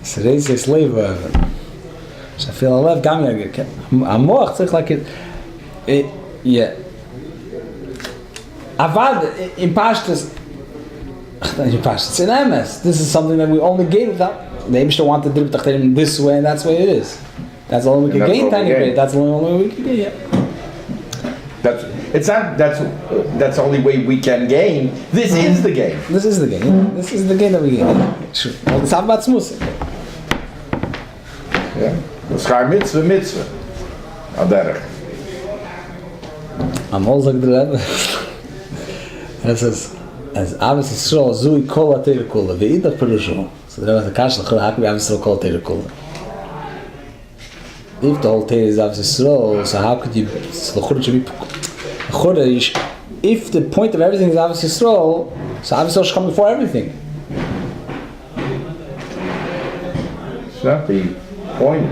So they say slave over. So I feel I left Gamma. I'm more like it. Yeah. Avad in Pashtus. In Pashtus in MS. This is something that we only gain without. The Eibishter wanted to do it this way, and that's the way it is. That's the only we can gain. Tiny bit. That's the only way we can gain. Yeah. That's the only way we can gain. This is the game. This is the game. This is the game that we gain. Sure. Well, it's about smooth. Yeah. The schar mitzvah. Aderech. I'm also like the Rebbe. And it says, as Abbas Yisrael zui kol ateiru kula ve'ida perusho. So the Rebbe has a kash l'chur, how can we Abbas Yisrael kol ateiru kula? If the whole Torah is Abbas Yisrael, so how could you, so l'chur should be, if the point of everything is Abbas Yisrael, so Abbas Yisrael should come before everything. It's not the point.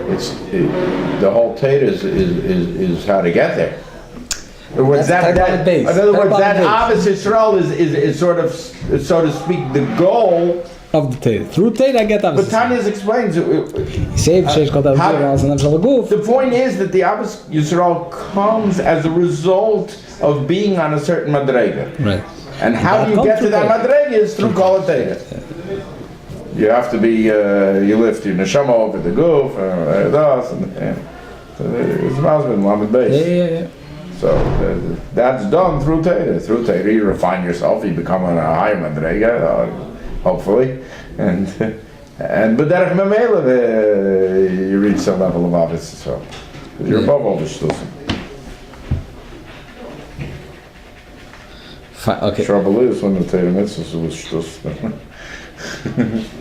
The whole Torah is how to get there. In other words, that Abbas Yisrael is sort of, so to speak, the goal of the Torah. Through Torah, I get Abbas Yisrael. But Tanya explains it. The point is that the Abbas Yisrael comes as a result of being on a certain madrega. Right. And how do you get to that madrega is through Kol HaTorah. You have to be, you lift your neshama over the goof, it's Ayin Bais. Yeah. So that's done through Torah. Through Torah, you refine yourself, you become a higher madrega, hopefully, and but derech memela, you reach some level of Abbas Yisrael. You're above all the shtusim. Okay. Trouble is when the Torah mitzvahs was shtus.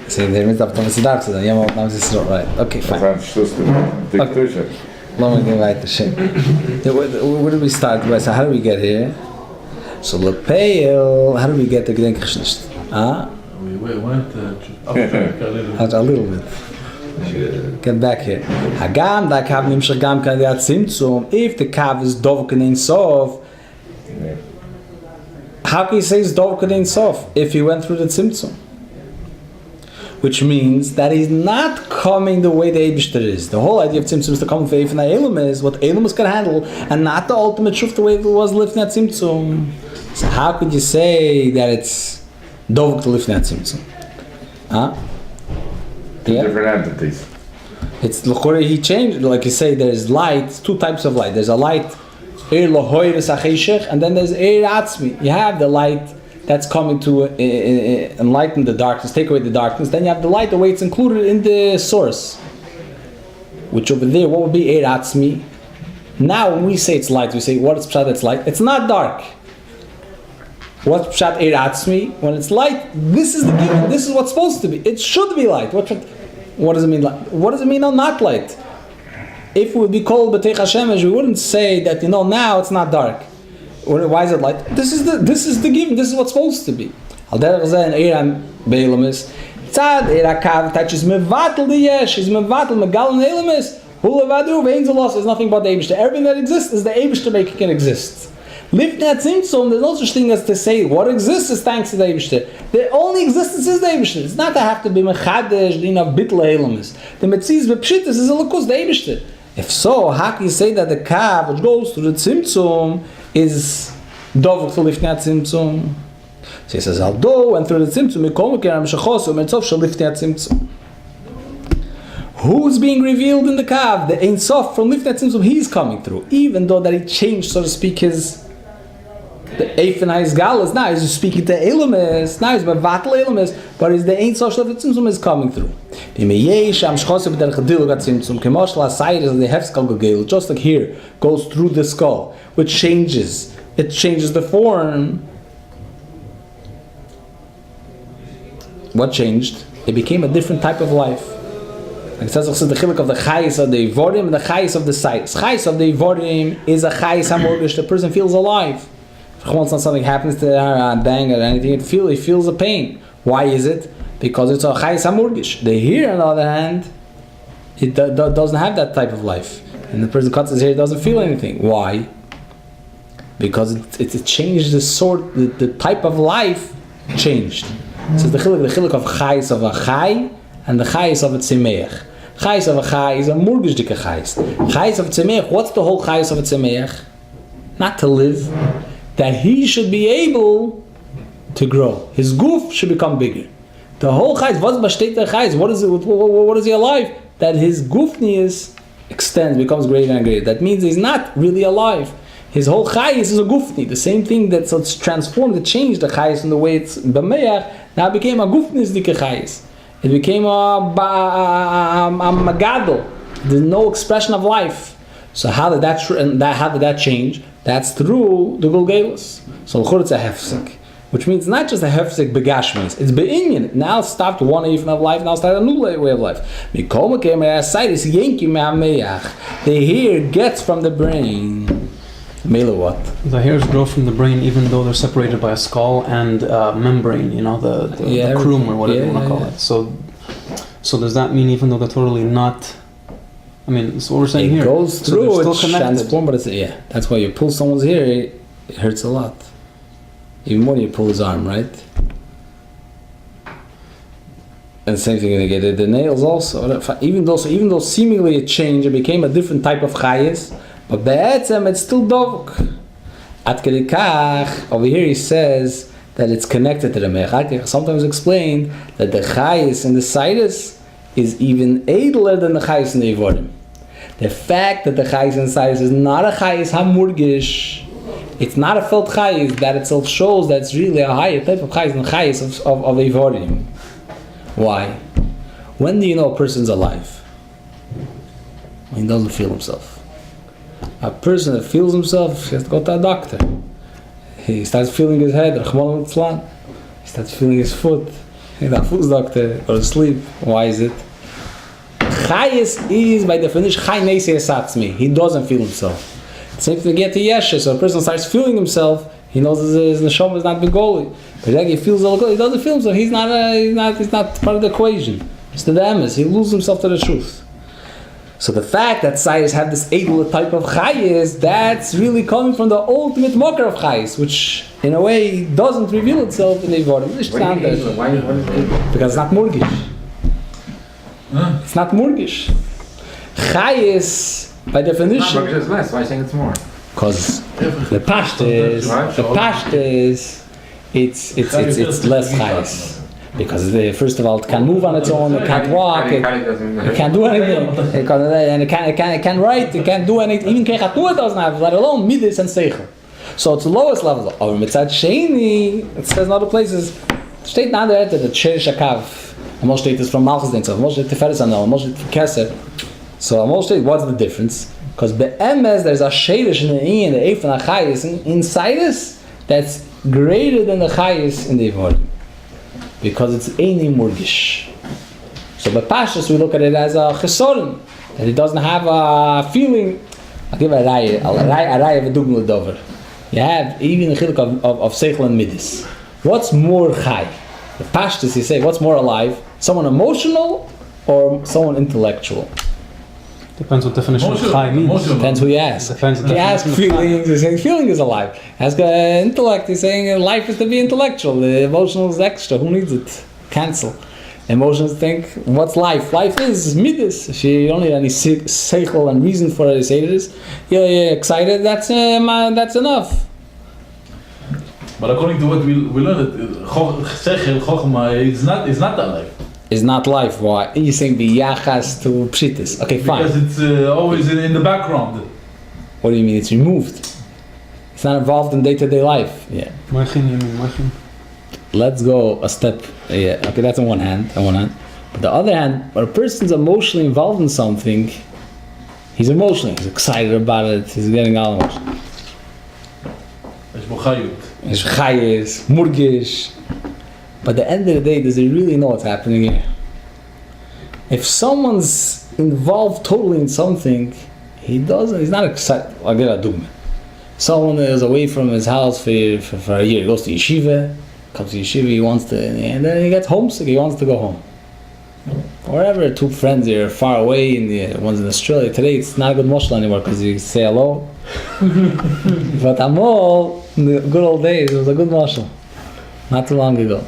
See, the mitzvah of Thomas Darts, then yeah, now this is right. Okay, fine. Okay. Let me get right to shit. Where do we start? So how do we get here? So Lepeil, how do we get the Gedenkgeschichte? We went a little bit. Get back here. Hagam da kav nimshach gam kandidat tzimtzum. If the kav is dovken in sof, how can you say it's dovken in sof if he went through the tzimtzum? Which means that he's not coming the way the Eibishter is. The whole idea of Tzimtzum is to come with Eif and Eilum is what Eilum is going to handle, and not the ultimate truth the way it was lifting at Tzimtzum. So how could you say that it's Dovuk to lifting at Tzimtzum? Two different entities. It's L'chore, he changed, like you say, there's light, two types of light. There's a light, Eir L'hoir S'acheshech, and then there's Eir Atzmi. You have the light that's coming to enlighten the darkness, take away the darkness. Then you have the light, the way it's included in the source. Which over there, what would be Eir Atzmi? Now when we say it's light, we say, what is Pshat that's light? It's not dark. What's Pshat Eir Atzmi? When it's light, this is the given, this is what's supposed to be. It should be light. What does it mean light? What does it mean not light? If we would be called B'tei HaShemesh, we wouldn't say that, now it's not dark. Why is it light? This is the given. This is what's supposed to be. Al derech zeh in Eiram Beilamis. Tzad Eirakav touches mevatel the yesh. Is mevatel megal in Eilamis. Hulevadu veinzelos is nothing but the Eibishter. Everything that exists is the Eibishter making it exist. Lift that tzimtzum. There's no such thing as to say what exists is thanks to the Eibishter. The only existence is the Eibishter. It's not to have to be mechadesh din of bitl Eilamis. The metziz bepshitis is a lukus the Eibishter. If so, how can you say that the kav which goes to the tzimtzum is dovuk to lifnei tzimtzum? So he says, although and through the tzimtzum, mikol meker hamshachos u'mertzov shel lifnei tzimtzum. Who's being revealed in the kav? The Ein Sof from lifnei tzimtzum. He's coming through, even though that he changed, so to speak, the Eif and Hais Galas. Now he's speaking to Elamis. Now he's mevatel Elamis, but is the Ein Sof shel tzimtzum is coming through. Just like here goes through the skull, which changes. It changes the form. What changed? It became a different type of life. Like it says the chiluk of the chayis of the ivorim and the chayis of the sights. Chayis of the ivorim is a chayis hamorgish. The person feels alive. Once something happens to her, bang or anything, he feels a pain. Why is it? Because it's a chayis hamurgish. The hair, on the other hand, it doesn't have that type of life. And the person cuts his hair, doesn't feel anything. Why? Because it changed the type of life changed. So the chiluk of chayis of a chay and the chayis of a tzemeach. Chayis of a chay is a murgish dike chayis. Chayis of a tzemeach, what's the whole chayis of a tzemeach? Not to live, that he should be able to grow. His goof should become bigger. The whole chayis, what's b'shteit the chayis? What is he alive? That his goofness extends, becomes greater and greater. That means he's not really alive. His whole chayis is a gufni. The same thing that's so it's transformed, it changed the chayis in the way it's b'meach. Now it became a gufnis dike chayis. It became a magadol. There's no expression of life. So how did that change? That's through the Golgelos. So it's a hefsek, which means not just a hefsek begashmis. It's be'inyan. Now it stopped one evening of life. Now started a new way of life. The hair gets from the brain. Mela what? The hairs grow from the brain even though they're separated by a skull and membrane, the chrome or whatever you want to call it. So does that mean even though they're totally not, so what we're saying it here. It goes through, it's transformed, but that's why you pull someone's hair, it hurts a lot. Even more you pull his arm, right? And the same thing you get the nails also. Even though seemingly it changed, it became a different type of chayis. But be'etzem, it's still dovuk. At kedikach, over here he says that it's connected to the mech. Sometimes explained that the chayis in the Chassidus is even edler than the chayis in the Ivorim. The fact that the chayis in the Chassidus is not a chayis hamurgish, it's not a felt chayis, that itself shows that it's really a higher type of chayis than the chayis of Ivorim. Why? When do you know a person's alive? When he doesn't feel himself. A person that feels himself, he has to go to a doctor. He starts feeling his head, he starts feeling his foot, he's a foot doctor, go to sleep. Why is it? Chayis is by definition chay neisei esatzmi. He doesn't feel himself. Same thing to get to yesha. So a person starts feeling himself, he knows his neshama is not begoli. But then he feels all good, he doesn't feel himself, he's not part of the equation. It's the emes, he loses himself to the truth. So the fact that Chassidus have this edel type of chayis, that's really coming from the ultimate mocker of chayis, which in a way doesn't reveal itself in the Ivorim. Because it's not murgish. It's not murgish. Chayis, by definition. It's less. Why are you saying it's more? Because the pashtas, it's less chayis. Because first of all, it can move on its own, it can't walk, it can't do anything, it can't write, it can't do anything, even kechatnuah doesn't have, let alone midis and seichel. So it's the lowest level. Over mitzad sheini, it says in other places, steht not there that the cherish akav, Amos steht is from Malchus Dintzov, Amos steht Tiferes Anel, Amos steht Keser. So Amos steht, what's the difference? Because be'emes, there's a cherish in the Iyin, the Eif and the Chayis, inside us, that's greater than the Chayis in the Ivorim. Because it's Eini Murgish. So by Pashas we look at it as a chesorim, that it doesn't have a feeling. I'll give a raya of a dugma dover. You have even the chiluk of seichel and midis. What's more chai? The Pashtas, you say, what's more alive? Someone emotional or someone intellectual? Depends what definition of chai means. Depends who you ask. You ask feelings, he's saying feeling is alive. Ask intellect, he's saying life is to be intellectual. The emotional is extra. Who needs it? Cancel. Emotions think, what's life? Life is midis. If you don't need any seichel and reason for it, say this. You're excited, that's enough. But according to what we learned, seichel, chokhmah is not alive. Is not life. Why? You're saying biyachas to pshitis. Okay, fine. Because it's always in the background. What do you mean? It's removed. It's not involved in day-to-day life. Yeah. Let's go a step. Yeah. Okay, that's on one hand. But the other hand, when a person's emotionally involved in something, he's emotional. He's excited about it. He's getting all emotional. He's chayis, murgish. But at the end of the day, does he really know what's happening here? If someone's involved totally in something, he's not excited. I'll give a dugma. Someone is away from his house for a year, he goes to yeshiva, he wants to, and then he gets homesick, he wants to go home. Wherever two friends are far away, one's in Australia. Today it's not a good moshel anymore because you say hello. But Amol, in the good old days, it was a good moshel. Not too long ago.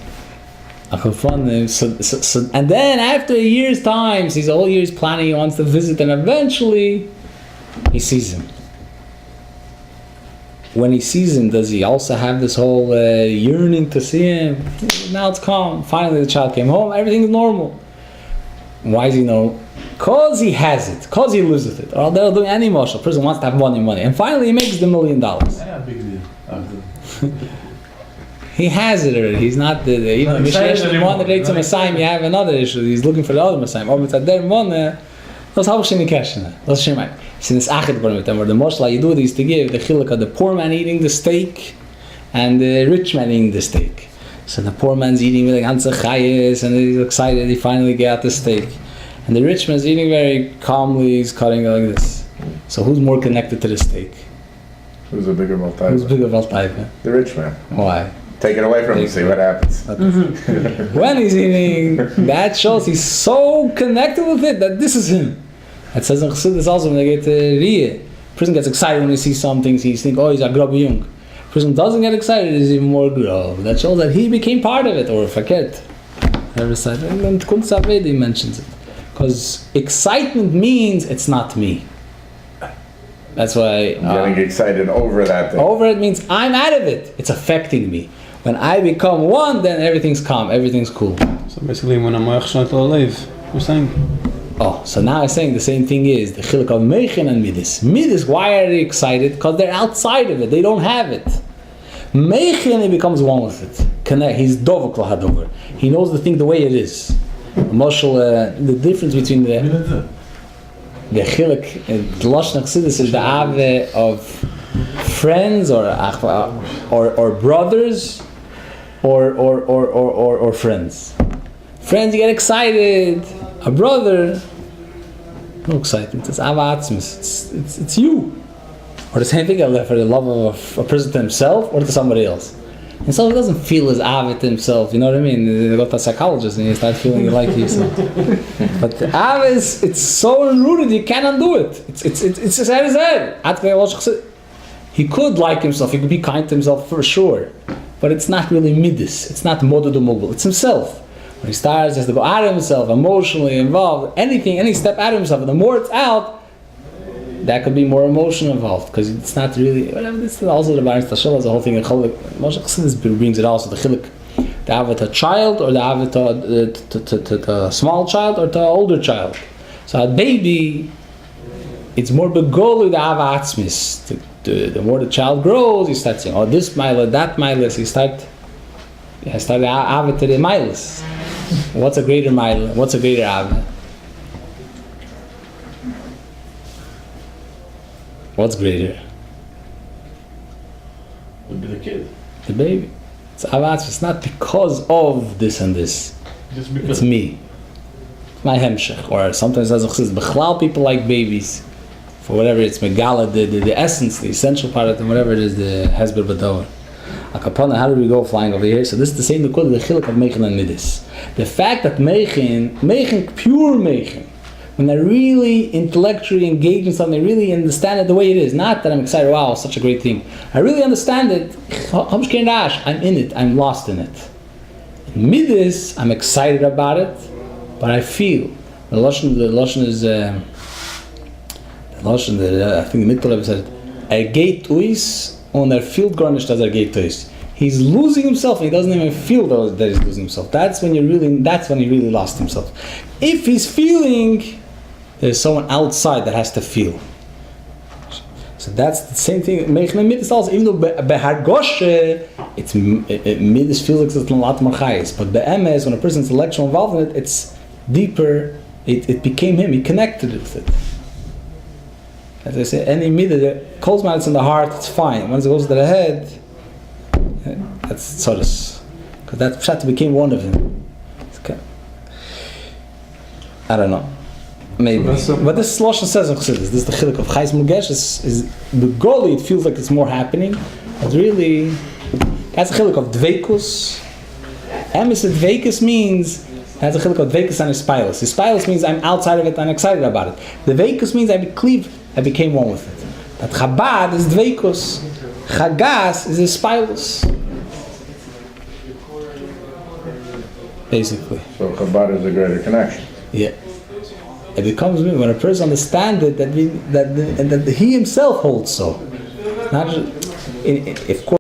So, and then after a year's time, he's all years planning, he wants to visit, and eventually he sees him. When he sees him, does he also have this whole yearning to see him? Now it's calm. Finally the child came home, everything is normal. Why is he normal? Because he has it, because he lives with it. Or they'll do any emotional person wants to have money. And finally he makes the $1 million. Yeah, big deal. He has it already. He's not even the one that takes a Messiah, you have another issue. He's looking for the other Messiah. Or it's at their money. Das habe ich schon nicht. Das ist schon mein. Sind es achet geworden mit dem, where the moshla you do this to give the chiluk of the poor man eating the steak and the rich man eating the steak. So the poor man's eating with the ganze chayes and he's excited he finally got the steak. And the rich man's eating very calmly, he's cutting like this. So who's more connected to the steak? Who's a bigger Baltaiva? Who's bigger Baltaiva? The rich man. Why? Take it away from him, see what happens. When he's eating, that shows he's so connected with it that this is him. It says in Chassidus also when they get Riyah. Person gets excited when he sees some things, he thinks, oh, he's a grubby young. Person doesn't get excited, he's even more grub. That shows that he became part of it, or faket. Every side. And then Kunz Avedi mentions it. Because excitement means it's not me. That's why... I'm getting excited over that thing. Over it means I'm out of it. It's affecting me. When I become one, then everything's calm, everything's cool. So basically when I'm you're saying? Oh, so now I'm saying the same thing is the chiluk of Meichin and Midas. Midas, why are they excited? Because they're outside of it, they don't have it. Meichin, he becomes one with it. Connect, he's dovuk lahadover. He knows the thing the way it is. The difference between the chiluk, the Lashon Chassidus is the ave of friends or brothers or friends. Friends, you get excited. A brother, no excitement. It's avatzmis. It's you. Or the same thing for the love of a person to himself or to somebody else. And so he doesn't feel his avid to himself. You know what I mean? They go to a psychologist and you start feeling like yourself. But the avid, it's so rooted you can't undo it. It's his head. He could like himself. He could be kind to himself for sure. But it's not really midas. It's not modud umogul. It's himself. When he starts, he has to go out of himself, emotionally involved, any step out of himself. And the more it's out, that could be more emotion involved, because it's not really, whatever, this is also the Baris Tashel, the whole thing in Chiluk. Moshe Chassidus brings it also, the Chiluk, the Avet a child, or the Avet to a small child, or to an older child. So a baby, it's more begolu the Ava Atzmis. The more the child grows, he starts saying, oh, this Mila, that Milas, he starts the Avet to the Milas. What's a greater Mila? What's a greater Avet? What's greater? Would be the kid. The baby. It's avatz. It's not because of this and this. Just because. It's me. It's my hemshech. Or sometimes as it says, bechlal people like babies. For whatever it's megala, the essence, the essential part of it, whatever it is, the hezber b'dover. Akapana, how do we go flying over here? So this is the same Nikud, the chiluk of Meichin and Midas. The fact that Meichin, pure Meichin, when I really intellectually engage in something, I really understand it the way it is. Not that I'm excited, wow, such a great thing. I really understand it. I'm in it, I'm lost in it. In Midas, I'm excited about it, but I feel. The Lashon is, I think the Mikkel said, geht us und fühlt gar nicht, dass geht us. He's losing himself, and he doesn't even feel that he's losing himself. That's when he really lost himself. If he's feeling, there's someone outside that has to feel. So that's the same thing. Meichen Midas also, even though behargoshe, Midas feels like it's a lot more chayes. But be'emes, when a person's intellectual involved in it, it's deeper. It became him. He connected with it. As I say, any midah, the cold it's in the heart, it's fine. Once it goes to the head, that's tzorus. Because that pshat became one of him. Okay. I don't know. Maybe. But this Lashon says in Chassidus, this is the chiluk of Chais Mugesh, is the goli, it feels like it's more happening. But really, that's a chiluk of dveikus. Emes dveikus means, that's a chiluk of dveikus and espilus. Espilus means I'm outside of it, I'm excited about it. The dveikus means I became one with it. That Chabad is dveikus. Chagas is espilus. basically. So Chabad is a greater connection. Yeah. It becomes when a person understands it that he himself holds so. Not just, of course.